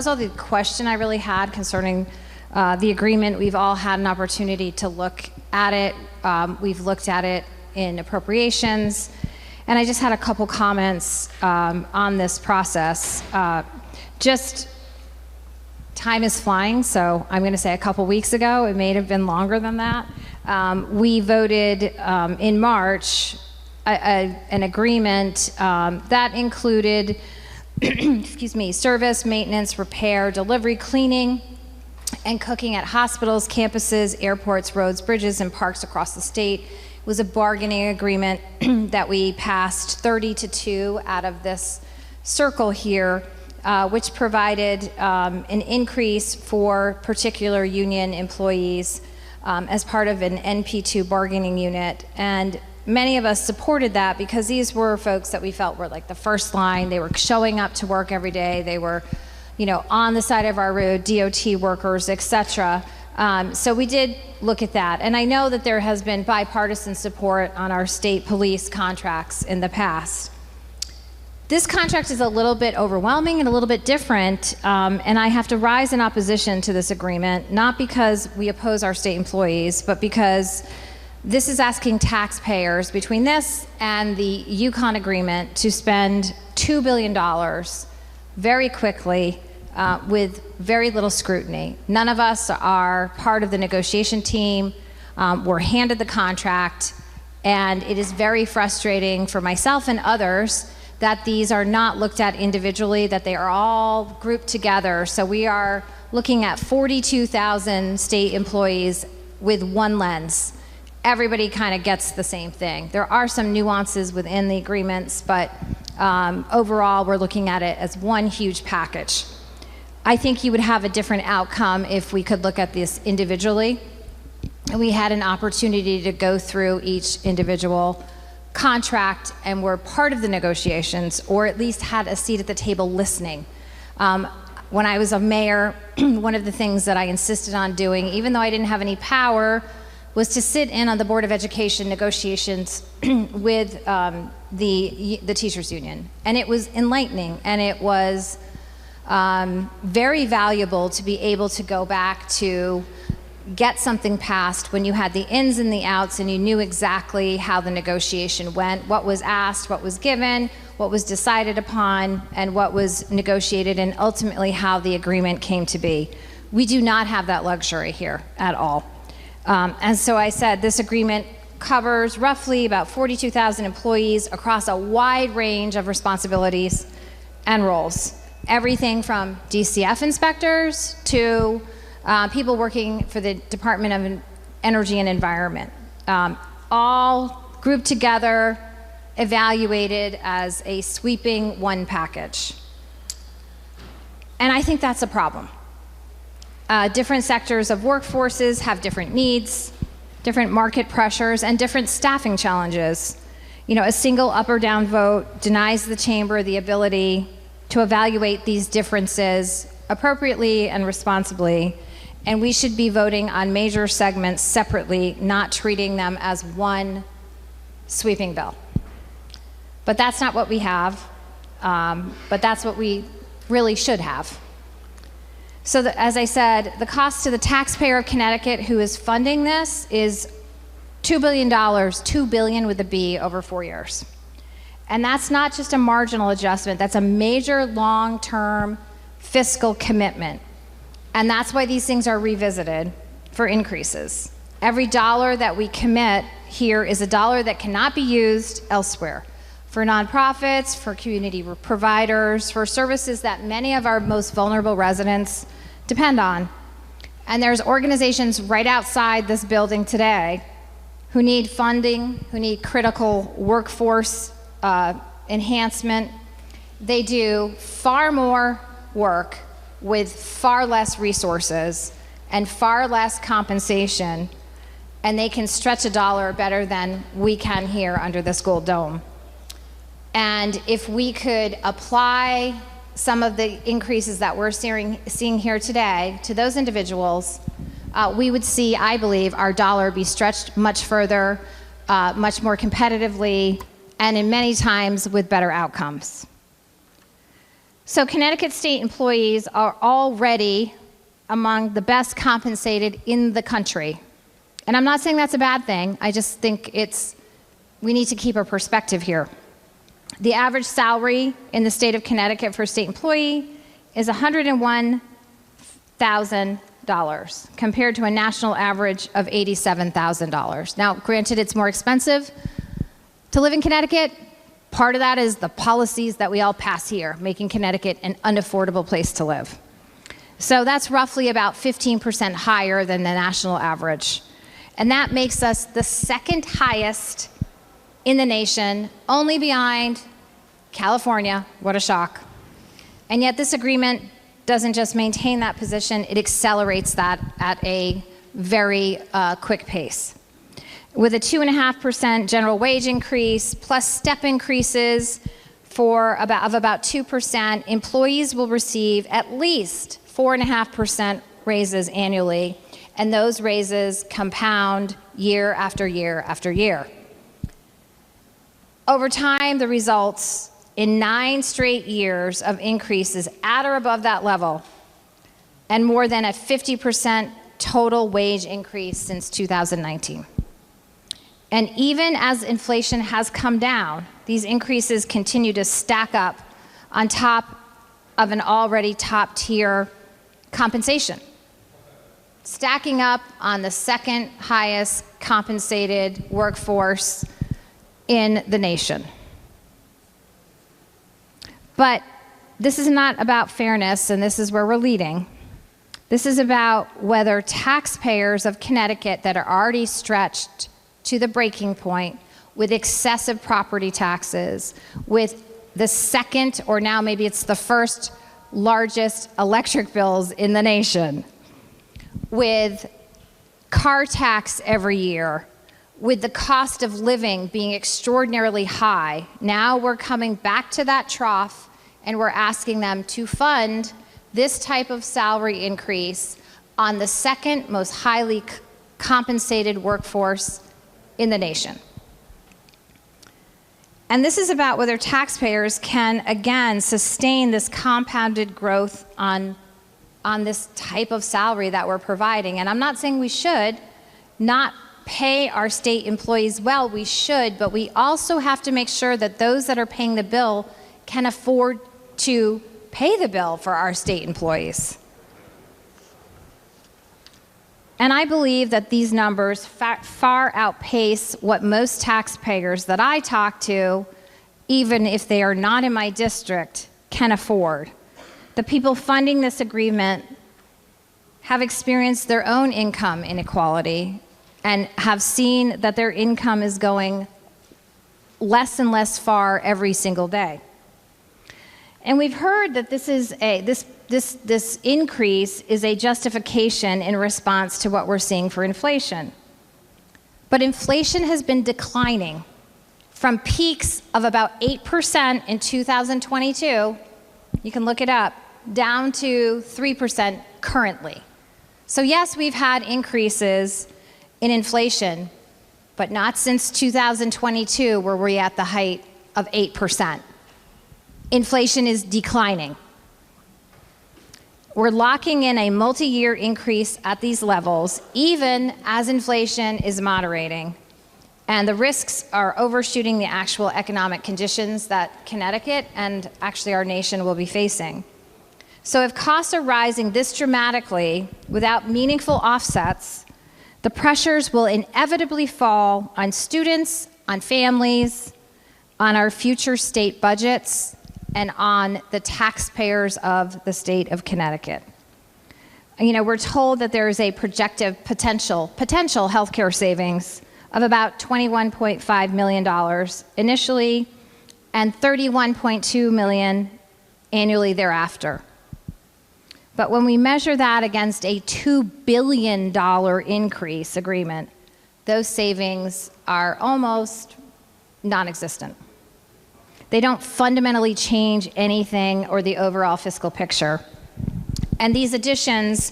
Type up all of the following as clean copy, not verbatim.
So the question I really had concerning the agreement, we've all had an opportunity to look at it. We've looked at it in appropriations, and I just had a couple comments on this process. Just time is flying, so I'm going to say a couple weeks ago. It may have been longer than that. We voted in March an agreement that included excuse me, service, maintenance, repair, delivery, cleaning, and cooking at hospitals, campuses, airports, roads, bridges, and parks across the state. It was a bargaining agreement that we passed 30-2 out of this circle here, which provided an increase for particular union employees as part of an NP2 bargaining unit. And many of us supported that because these were folks that we felt were like the first line. They were showing up to work every day. They were, on the side of our road, DOT workers, etc. So we did look at that. And I know that there has been bipartisan support on our state police contracts in the past. This contract is a little bit overwhelming and a little bit different, and I have to rise in opposition to this agreement, not because we oppose our state employees, but because this is asking taxpayers, between this and the Yukon agreement, to spend $2 billion very quickly with very little scrutiny. None of us are part of the negotiation team. We're handed the contract, and it is very frustrating for myself and others that these are not looked at individually, that they are all grouped together. So we are looking at 42,000 state employees with one lens. Everybody kind of gets the same thing. There are some nuances within the agreements, but overall, we're looking at it as one huge package. I think you would have a different outcome if we could look at this individually, and we had an opportunity to go through each individual contract and were part of the negotiations, or at least had a seat at the table listening. When I was a mayor, one of the things that I insisted on doing, even though I didn't have any power, was to sit in on the Board of Education negotiations with the teachers union. And it was enlightening, and it was very valuable to be able to go back to get something passed when you had the ins and the outs and you knew exactly how the negotiation went, what was asked, what was given, what was decided upon, and what was negotiated, and ultimately how the agreement came to be. We do not have that luxury here at all. And so I said this agreement covers roughly about 42,000 employees across a wide range of responsibilities and roles. Everything from DCF inspectors to people working for the Department of Energy and Environment. All grouped together, evaluated as a sweeping one package. And I think that's a problem. Different sectors of workforces have different needs, different market pressures, and different staffing challenges. A single up or down vote denies the chamber the ability to evaluate these differences appropriately and responsibly, and we should be voting on major segments separately, not treating them as one sweeping bill. But that's not what we have, but that's what we really should have. So as I said, the cost to the taxpayer of Connecticut who is funding this is $2 billion, $2 billion with a B, over 4 years. And that's not just a marginal adjustment, that's a major long-term fiscal commitment. And that's why these things are revisited for increases. Every dollar that we commit here is a dollar that cannot be used elsewhere, for nonprofits, for community providers, for services that many of our most vulnerable residents depend on. And there's organizations right outside this building today who need funding, who need critical workforce enhancement. They do far more work with far less resources and far less compensation, and they can stretch a dollar better than we can here under this gold dome. And if we could apply some of the increases that we're seeing here today to those individuals, we would see, I believe, our dollar be stretched much further, much more competitively, and in many times with better outcomes. So Connecticut state employees are already among the best compensated in the country. And I'm not saying that's a bad thing. I just think we need to keep a perspective here. The average salary in the state of Connecticut for a state employee is $101,000 compared to a national average of $87,000. Now, granted, it's more expensive to live in Connecticut. Part of that is the policies that we all pass here, making Connecticut an unaffordable place to live. So that's roughly about 15% higher than the national average. And that makes us the second highest in the nation, only behind California. What a shock. And yet this agreement doesn't just maintain that position, it accelerates that at a very quick pace. With a 2.5% general wage increase plus step increases of about 2%, employees will receive at least 4.5% raises annually, and those raises compound year after year after year. Over time, the results in 9 straight years of increases at or above that level, and more than a 50% total wage increase since 2019. And even as inflation has come down, these increases continue to stack up on top of an already top-tier compensation, stacking up on the second highest compensated workforce in the nation. But this is not about fairness, and this is where we're leading. This is about whether taxpayers of Connecticut that are already stretched to the breaking point with excessive property taxes, with the second, or now maybe it's the first largest electric bills in the nation, with car tax every year, with the cost of living being extraordinarily high. Now we're coming back to that trough and we're asking them to fund this type of salary increase on the second most highly compensated workforce in the nation. And this is about whether taxpayers can, again, sustain this compounded growth on this type of salary that we're providing. And I'm not saying we should not pay our state employees well, we should, but we also have to make sure that those that are paying the bill can afford to pay the bill for our state employees. And I believe that these numbers far outpace what most taxpayers that I talk to, even if they are not in my district, can afford. The people funding this agreement have experienced their own income inequality and have seen that their income is going less and less far every single day. And we've heard that this increase is a justification in response to what we're seeing for inflation. But inflation has been declining from peaks of about 8% in 2022, you can look it up, down to 3% currently. So yes, we've had increases in inflation, but not since 2022 where we're at the height of 8%. Inflation is declining. We're locking in a multi-year increase at these levels, even as inflation is moderating. And the risks are overshooting the actual economic conditions that Connecticut and actually our nation will be facing. So if costs are rising this dramatically without meaningful offsets, the pressures will inevitably fall on students, on families, on our future state budgets, and on the taxpayers of the state of Connecticut. You know, we're told that there is a projected potential healthcare savings of about $21.5 million initially and $31.2 million annually thereafter. But when we measure that against a $2 billion increase agreement, those savings are almost non-existent. They don't fundamentally change anything or the overall fiscal picture. And these additions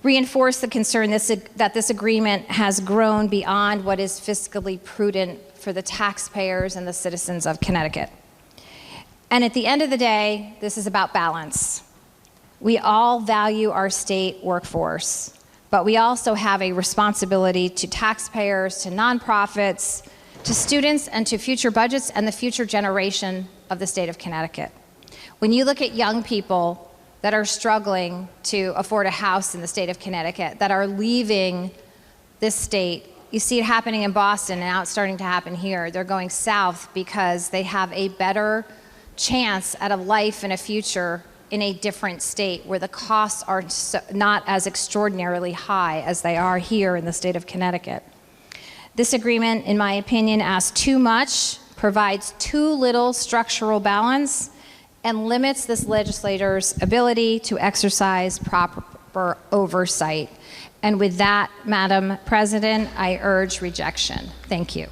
reinforce the concern that this agreement has grown beyond what is fiscally prudent for the taxpayers and the citizens of Connecticut. And at the end of the day, this is about balance. We all value our state workforce, but we also have a responsibility to taxpayers, to nonprofits, to students, and to future budgets and the future generation of the state of Connecticut. When you look at young people that are struggling to afford a house in the state of Connecticut, that are leaving this state, you see it happening in Boston, and now it's starting to happen here. They're going south because they have a better chance at a life and a future in a different state where the costs are not as extraordinarily high as they are here in the state of Connecticut. This agreement, in my opinion, asks too much, provides too little structural balance, and limits this legislator's ability to exercise proper oversight. And with that, Madam President, I urge rejection. Thank you.